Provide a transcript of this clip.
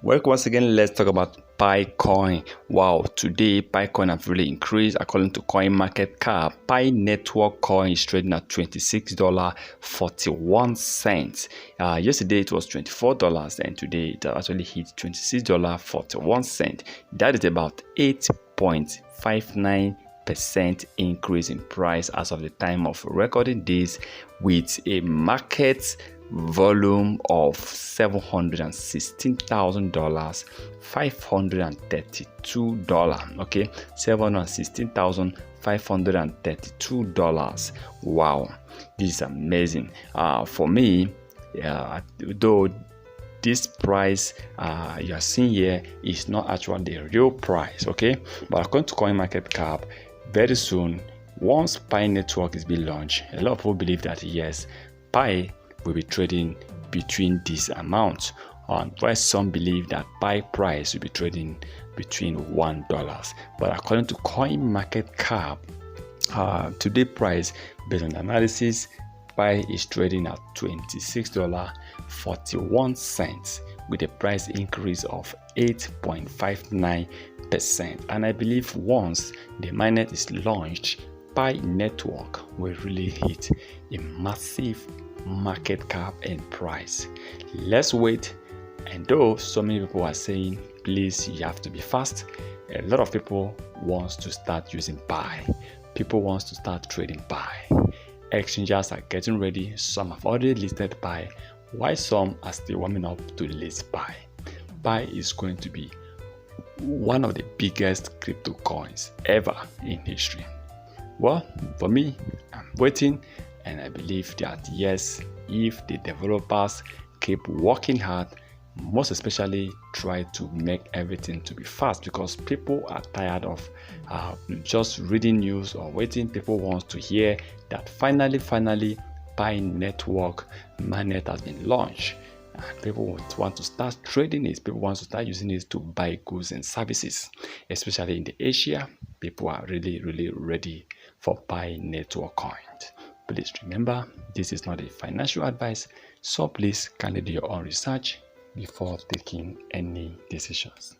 Welcome once again. Let's talk about Bitcoin. Wow, today Bitcoin have really increased. According to Coin Market Cap, Pi Network coin is trading at $26.41. Yesterday it was $24, and today it actually hit $26.41. That is about 8.59% increase in price as of the time of recording this, with a market volume of $716,532. Okay, $716,532. Wow, this is amazing. For me, though this price you are seeing here is not actually the real price, okay, but according to Coin Market Cap, very soon, once Pi Network is being launched, a lot of people believe that yes, Pi will be trading between this amount, while some believe that Pi price will be trading between $1. But according to Coin Market Cap, today price, based on analysis, Pi is trading at $26.41 with a price increase of 8.59%. And I believe once the mainnet is launched, Pi Network will really hit a massive market cap and price. Let's wait. And though so many people are saying, please, you have to be fast, a lot of people wants to start using Pi. People wants to start trading Pi. Exchanges are getting ready. Some have already listed Pi, while some are still warming up to list Pi. Pi is going to be one of the biggest crypto coins ever in history. Well, for me, I'm waiting, and I believe that yes, if the developers keep working hard, most especially try to make everything to be fast, because people are tired of just reading news or waiting. People want to hear that finally Pi Network mainnet has been launched. People want to start trading it. People want to start using it to buy goods and services, especially in the Asia. People are really ready for Pi Network coins. Please remember, this is not a financial advice, so please kindly do your own research before taking any decisions.